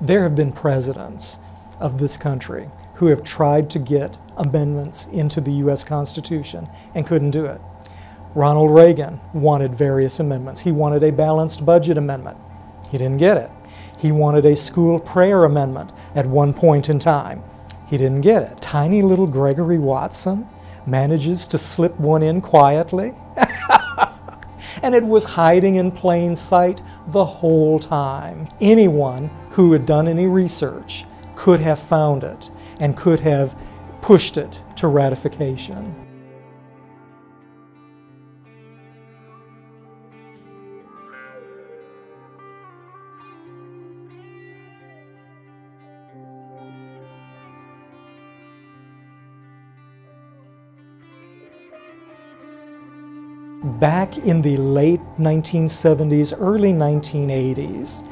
There have been presidents of this country who have tried to get amendments into the U.S. Constitution and couldn't do it. Ronald Reagan wanted various amendments. He wanted a balanced budget amendment. He didn't get it. He wanted a school prayer amendment at one point in time. He didn't get it. Tiny little Gregory Watson manages to slip one in quietly. And it was hiding in plain sight the whole time. Anyone who had done any research could have found it and could have pushed it to ratification. Back in the late 1970s, early 1980s,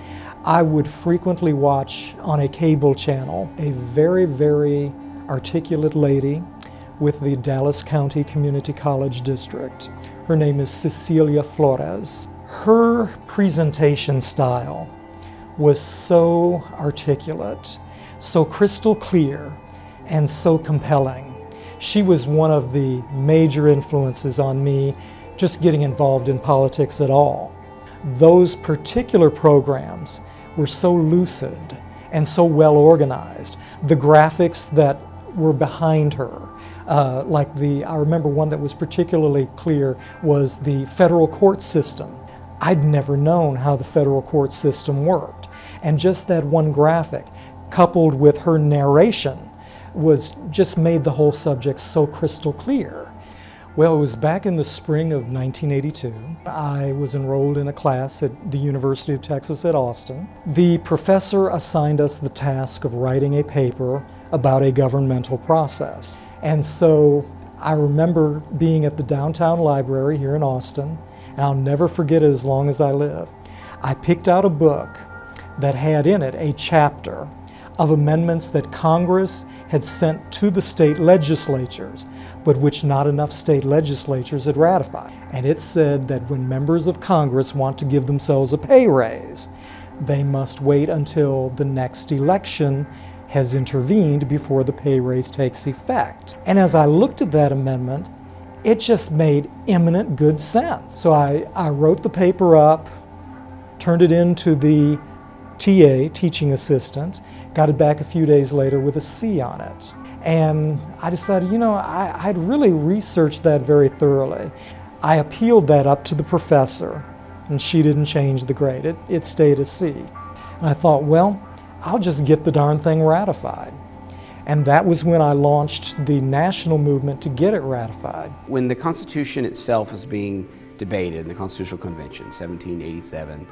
I would frequently watch on a cable channel a very, very articulate lady with the Dallas County Community College District. Her name is Cecilia Flores. Her presentation style was so articulate, so crystal clear, and so compelling. She was one of the major influences on me just getting involved in politics at all. Those particular programs were so lucid and so well organized. The graphics that were behind her, I remember one that was particularly clear was the federal court system. I'd never known how the federal court system worked. And just that one graphic, coupled with her narration, just made the whole subject so crystal clear. Well, it was back in the spring of 1982. I was enrolled in a class at the University of Texas at Austin. The professor assigned us the task of writing a paper about a governmental process. And so I remember being at the downtown library here in Austin, and I'll never forget it as long as I live. I picked out a book that had in it a chapter of amendments that Congress had sent to the state legislatures, but which not enough state legislatures had ratified. And it said that when members of Congress want to give themselves a pay raise, they must wait until the next election has intervened before the pay raise takes effect. And as I looked at that amendment, it just made eminent good sense. So I wrote the paper up, turned it into the TA, teaching assistant, got it back a few days later with a C on it. And I decided, I'd really researched that very thoroughly. I appealed that up to the professor, and she didn't change the grade. It stayed a C. And I thought, well, I'll just get the darn thing ratified. And that was when I launched the national movement to get it ratified. When the Constitution itself is being debated in the Constitutional Convention, 1787,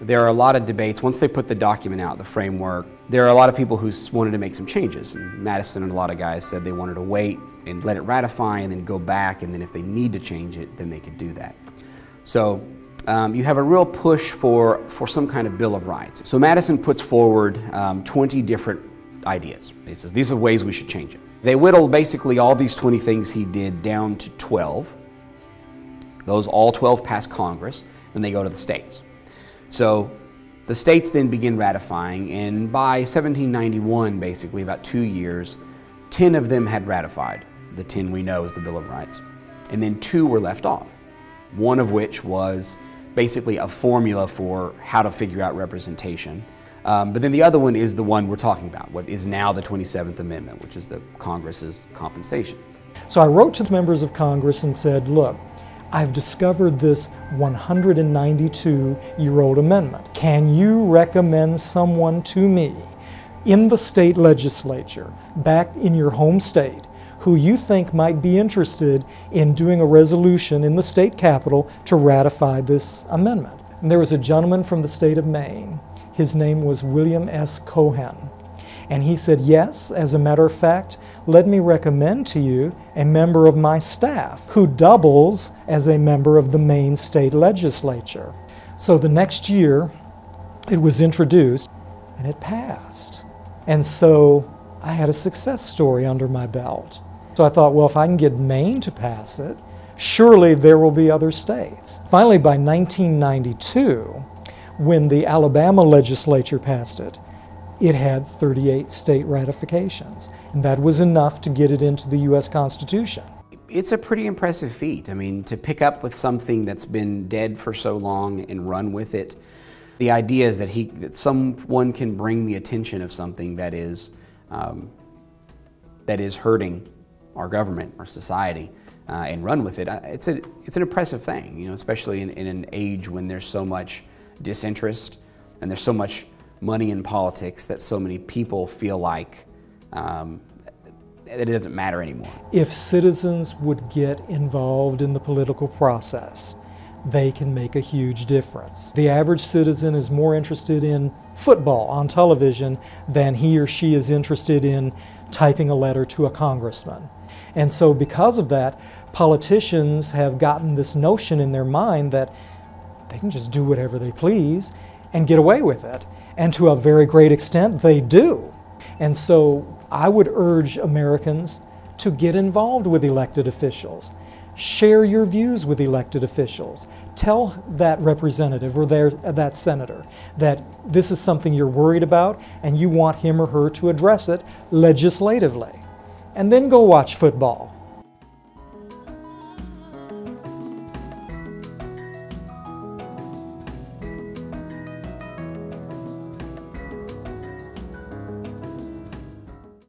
there are a lot of debates. Once they put the document out, the framework, there are a lot of people who wanted to make some changes. And Madison and a lot of guys said they wanted to wait and let it ratify and then go back, and then if they need to change it, then they could do that. So you have a real push for some kind of Bill of Rights. So Madison puts forward 20 different ideas. He says, these are ways we should change it. They whittle basically all these 20 things he did down to 12. Those all 12 pass Congress, and they go to the states. So the states then begin ratifying, and by 1791, basically about 2 years, 10 of them had ratified. The 10 we know is the Bill of Rights. And then 2 were left off, one of which was basically a formula for how to figure out representation. But then the other one is the one we're talking about, what is now the 27th Amendment, which is the Congress's compensation. So I wrote to the members of Congress and said, look, I've discovered this 192-year-old amendment. Can you recommend someone to me in the state legislature, back in your home state, who you think might be interested in doing a resolution in the state capitol to ratify this amendment? And there was a gentleman from the state of Maine. His name was William S. Cohen. And he said, yes, as a matter of fact, let me recommend to you a member of my staff who doubles as a member of the Maine state legislature. So the next year, it was introduced and it passed. And so I had a success story under my belt. So I thought, well, if I can get Maine to pass it, surely there will be other states. Finally, by 1992, when the Alabama legislature passed it, it had 38 state ratifications, and that was enough to get it into the U.S. Constitution. It's a pretty impressive feat. I mean, to pick up with something that's been dead for so long and run with it. The idea is that someone can bring the attention of something that is hurting our government, our society, and run with it. It's an impressive thing, you know, especially in an age when there's so much disinterest and there's so much money in politics that so many people feel like it doesn't matter anymore. If citizens would get involved in the political process, they can make a huge difference. The average citizen is more interested in football on television than he or she is interested in typing a letter to a congressman. And so because of that, politicians have gotten this notion in their mind that they can just do whatever they please and get away with it. And to a very great extent, they do. And so I would urge Americans to get involved with elected officials. Share your views with elected officials. Tell that representative or that senator that this is something you're worried about and you want him or her to address it legislatively. And then go watch football.